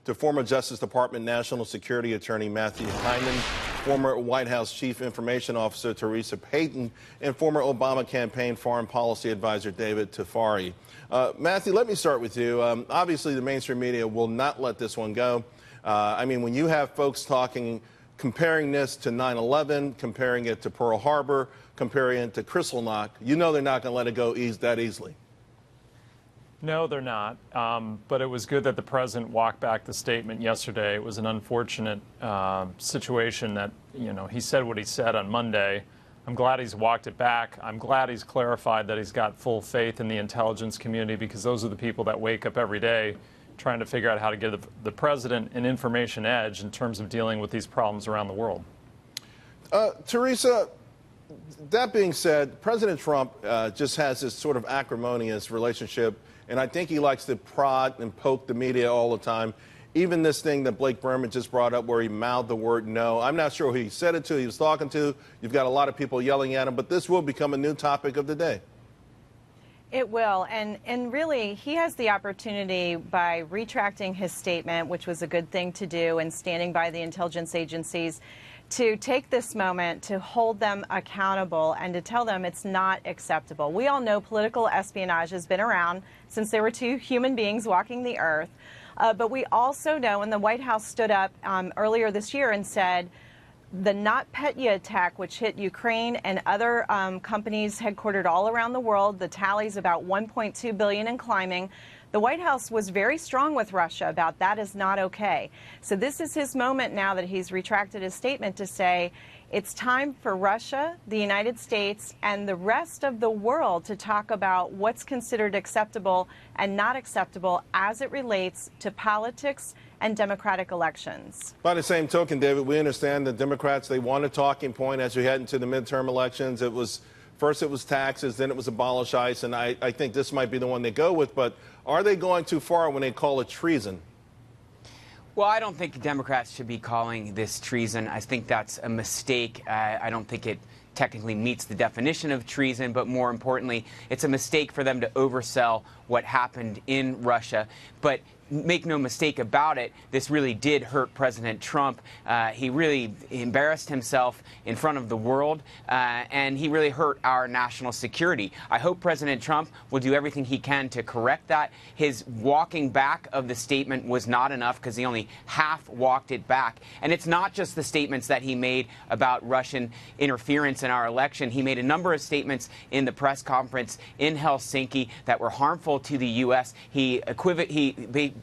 to former Justice Department National Security Attorney Matthew Heiman, former White House Chief Information Officer Theresa Payton, and former Obama campaign foreign policy advisor David Tafuri. Matthew, let me start with you. Obviously, the mainstream media will not let this one go. I mean, when you have folks talking, comparing this to 9/11, comparing it to Pearl Harbor, comparing it to Kristallnacht, you know they're not going to let it go that easily. No, they're not. But it was good that the president walked back the statement yesterday. It was an unfortunate situation that, he said what he said on Monday. I'm glad he's walked it back. I'm glad he's clarified that he's got full faith in the intelligence community, because those are the people that wake up every day trying to figure out how to give the president an information edge in terms of dealing with these problems around the world. Theresa, that being said, President Trump just has this sort of acrimonious relationship, and I think he likes to prod and poke the media all the time. Even this thing that Blake Berman just brought up where he mouthed the word no. I'm not sure who he said it to, he was talking to. You've got a lot of people yelling at him, but this will become a new topic of the day. It will, and really, he has the opportunity by retracting his statement, which was a good thing to do, and standing by the intelligence agencies, to take this moment to hold them accountable and to tell them it's not acceptable. We all know political espionage has been around since there were two human beings walking the earth, but we also know, and the White House stood up earlier this year and said, the NotPetya attack, which hit Ukraine and other companies headquartered all around the world, the tally's about $1.2 billion and climbing. The White House was very strong with Russia about that is not okay. So this is his moment now that he's retracted his statement to say it's time for Russia, the United States, and the rest of the world to talk about what's considered acceptable and not acceptable as it relates to politics and democratic elections. By the same token, David, we understand the Democrats, they want a talking point as we head into the midterm elections. First it was taxes, then it was abolish ICE, and I think this might be the one they go with. But are they going too far when they call it treason? Well, I don't think Democrats should be calling this treason. I think that's a mistake. I don't think it technically meets the definition of treason, but more importantly, it's a mistake for them to oversell what happened in Russia. But make no mistake about it, this really did hurt President Trump. He really embarrassed himself in front of the world, and he really hurt our national security. I hope President Trump will do everything he can to correct that. His walking back of the statement was not enough because he only half walked it back. And it's not just the statements that he made about Russian interference in our election. He made a number of statements in the press conference in Helsinki that were harmful to the U.S. He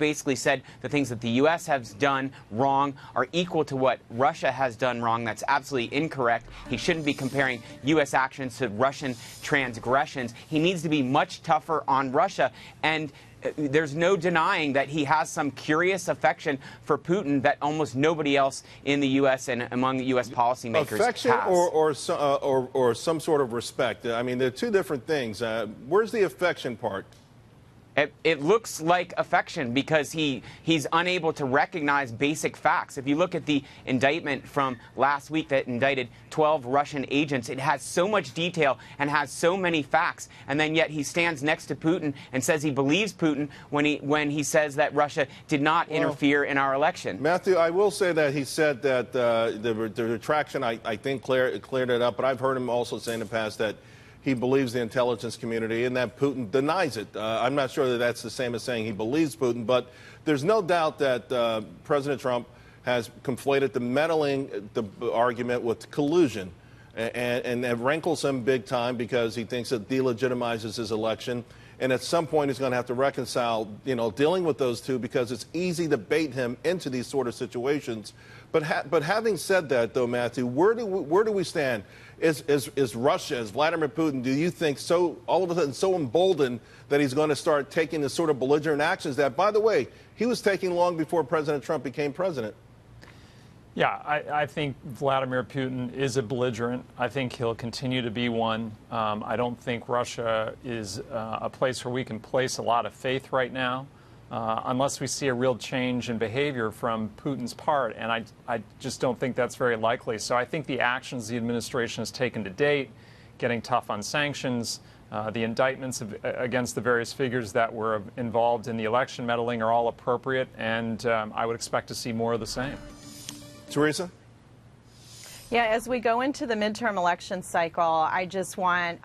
basically said the things that the U.S. has done wrong are equal to what Russia has done wrong. That's absolutely incorrect. He shouldn't be comparing U.S. actions to Russian transgressions. He needs to be much tougher on Russia. And there's no denying that he has some curious affection for Putin that almost nobody else in the U.S. and among the U.S. policymakers affection has. or some sort of respect. I mean, they're two different things. Where's the affection part? It looks like affection because he's unable to recognize basic facts. If you look at the indictment from last week that indicted 12 Russian agents, it has so much detail and has so many facts, and then yet he stands next to Putin and says he believes Putin when he says that Russia did not interfere in our election. Matthew, I will say that he said that the retraction, I think, cleared it up, but I've heard him also say in the past that he believes the intelligence community and that Putin denies it. I'm not sure that that's the same as saying he believes Putin, but there's no doubt that President Trump has conflated the meddling argument with collusion. And it rankles him big time because he thinks it delegitimizes his election. And at some point, he's going to have to reconcile, dealing with those two, because it's easy to bait him into these sort of situations. But having said that, though, Matthew, where do we stand? Is Russia, is Vladimir Putin, do you think all of a sudden so emboldened that he's going to start taking the sort of belligerent actions that, by the way, he was taking long before President Trump became president? Yeah, I think Vladimir Putin is a belligerent. I think he'll continue to be one. I don't think Russia is a place where we can place a lot of faith right now, unless we see a real change in behavior from Putin's part, and I just don't think that's very likely. So I think the actions the administration has taken to date, getting tough on sanctions, The indictments against the various figures that were involved in the election meddling are all appropriate, and I would expect to see more of the same. Theresa? Yeah, as we go into the midterm election cycle, I just want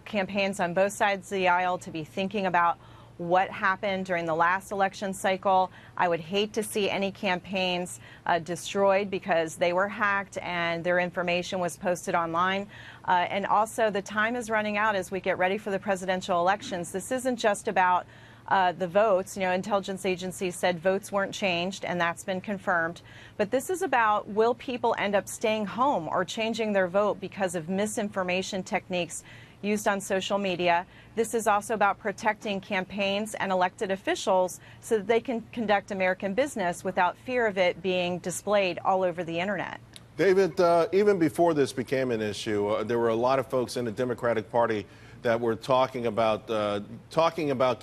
campaigns on both sides of the aisle to be thinking about what happened during the last election cycle. I would hate to see any campaigns destroyed because they were hacked and their information was posted online. And also, the time is running out as we get ready for the presidential elections. This isn't just about the votes. You know, intelligence agencies said votes weren't changed, and that's been confirmed. But this is about, will people end up staying home or changing their vote because of misinformation techniques used on social media? This is also about protecting campaigns and elected officials so that they can conduct American business without fear of it being displayed all over the internet. David, even before this became an issue, there were a lot of folks in the Democratic Party that were talking about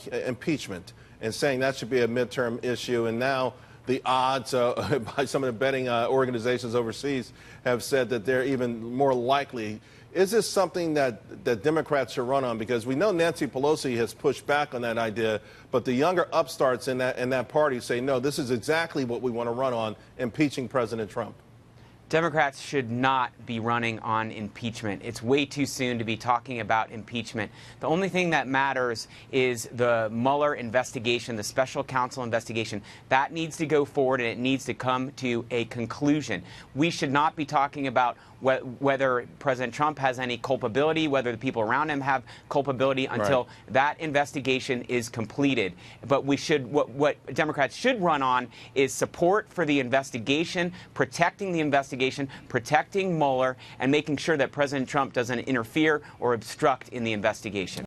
impeachment and saying that should be a midterm issue. And now the odds by some of the betting organizations overseas have said that they're even more likely. Is this something that Democrats should run on? Because we know Nancy Pelosi has pushed back on that idea, but the younger upstarts in that party say, no, this is exactly what we want to run on, impeaching President Trump. Democrats should not be running on impeachment. It's way too soon to be talking about impeachment. The only thing that matters is the Mueller investigation, the special counsel investigation. That needs to go forward, and it needs to come to a conclusion. We should not be talking about whether President Trump has any culpability, whether the people around him have culpability until that investigation is completed. But we should, what Democrats should run on is support for the investigation, protecting the investigation, protecting Mueller, and making sure that President Trump doesn't interfere or obstruct in the investigation.